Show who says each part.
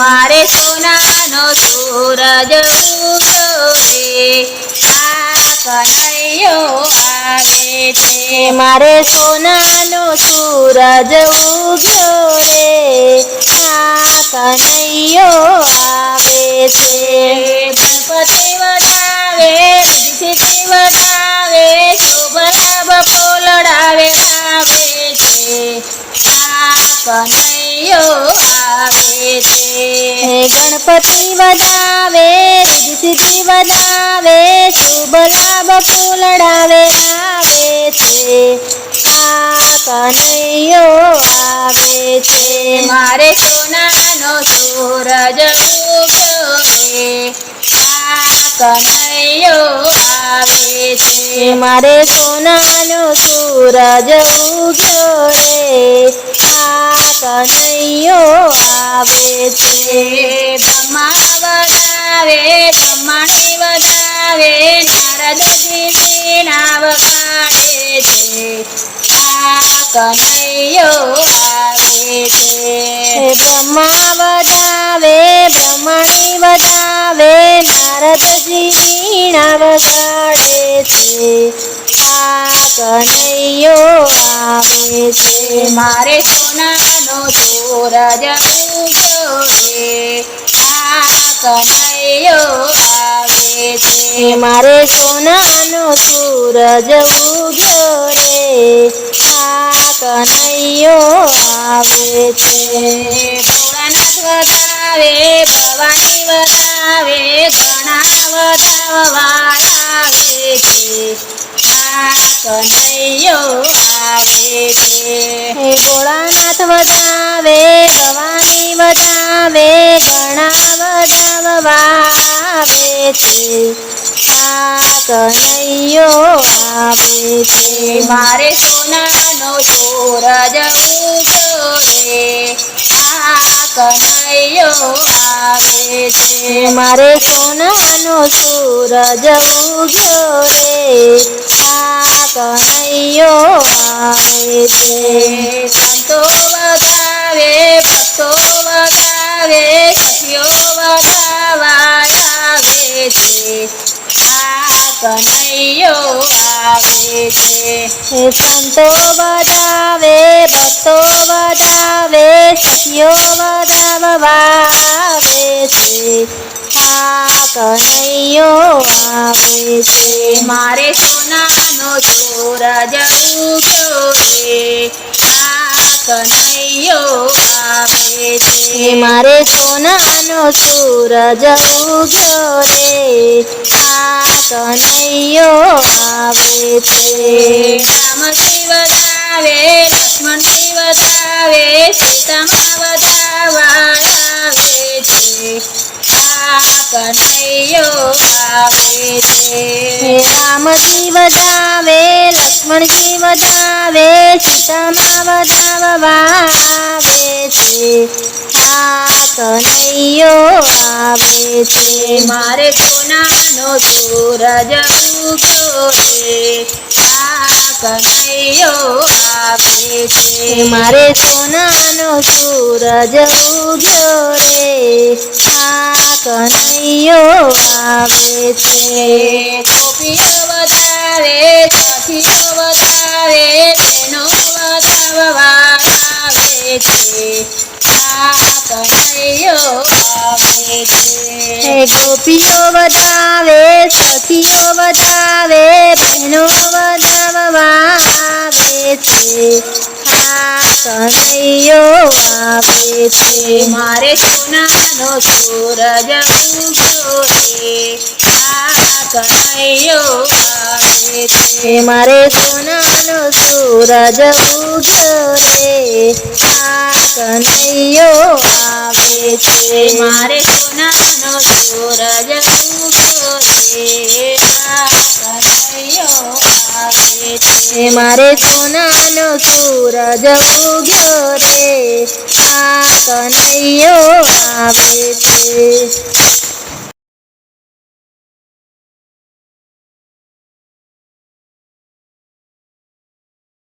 Speaker 1: મારે સોનાનો સૂરજ ઉગ્યો રે આ કનૈયો આવે છે
Speaker 2: મારે સોનાનો સૂરજ ઉગ્યો રે આ કનૈયો આવે છે
Speaker 1: ગણપતિ વધાવે સિદ્ધિ વધાવે શુભ લાભ ફૂલડાવે આવે છે આ કનૈયો આવે છે
Speaker 2: ગણપતિ વધાવે સિદ્ધિ વધાવે શુભ લાભ ફૂલડાવે આવે છે આ કનૈયો આવે છે
Speaker 1: મારે સોનાનો સૂરજ ઉગ્યો રે આ કનૈયો આવે છે
Speaker 2: મારે સોનાનો સૂરજ ઉગ્યો રે આ કનૈયો આવે છે
Speaker 1: બ્રહ્મા વધાવે બ્રહ્માણી વધાવે નારદજી વીણા વગાડે છે આ કનૈયો આવે છે
Speaker 2: બ્રહ્મા વધાવે બ્રહ્માણી વધાવે નારદજી વીણા વગાડે છે આ કનૈયો આવે છે
Speaker 1: મારે સોનાનો સૂરજ ઉગ્યો રે આ કનૈયો આવે છે
Speaker 2: મારે સોનાનો સૂરજ ઉગ્યો રે આ કનૈયો આવે છે
Speaker 1: ભોળાનાથ વધાવે ભવાની વધાવે ઘણા વધાવવા આવે છે આ કનૈયો આવે છે
Speaker 2: ભોળાનાથ વધાવે ભવાની વધાવે ઘણા વધાવવા આવે છે આ કનૈયો આવે છે
Speaker 1: મારે સોનાનો સૂરજ ઉગ્યો રે આ કનૈયો આવે છે
Speaker 2: મારે સોનાનો સૂરજ ઉગ્યો રે આ કનૈયો આવે છે
Speaker 1: સંતો વધાવે ભક્તો વધાવે સખીઓ વધાવા આવે છે આ કનૈયો આવે છે
Speaker 2: સંતો વધાવે ભક્તો વધાવે સખીઓ વધાવવા આવે છે આ કનૈયો આવે છે
Speaker 1: મારે સોનાનો સૂરજ ઉગ્યો રે આ કનૈયો આવે છે
Speaker 2: મારે સોનાનો સૂરજ ઉગ્યો રે આ કનૈયો આવે છે
Speaker 1: રામજી વધાવે લક્ષ્મણજી વધાવે સીતામાં વધાવા આવે છે આ કનૈયો આવે છે
Speaker 2: રામજી વધાવે લક્ષ્મણજી વધાવે સીતામાં વધાવવા આવે છે આ કનૈયો આવે છે
Speaker 1: મારે સોનાનો સૂરજ ઉગ્યો રે આ કનૈયો આવે છે
Speaker 2: મારે સોનાનો સૂરજ ઉગ્યો રે આ કનૈયો આવે છે
Speaker 1: ગોપીઓ વધાવે સખીઓ વધાવે બહેનો વધાવવા આવે છે આ કનૈયો આવે છે
Speaker 2: ગોપીઓ વધાવે સખીઓ વધાવે બહેનો વધાવવા આવે છે આ કનૈયો આવે છે
Speaker 1: મારે સોનાનો સૂરજ ઉગ્યો રે આ કનૈયો આવે છે
Speaker 2: મારે સોનાનો સૂરજ ઉગ્યો રે આ કનૈયો આવે છે
Speaker 1: મારે સોનાનો સૂરજ ઉગ્યો રે આ કનૈયો આવે છે
Speaker 2: મારે સોનાનો સૂરજ ઉગ્યો રે આ કનૈયો આવે છે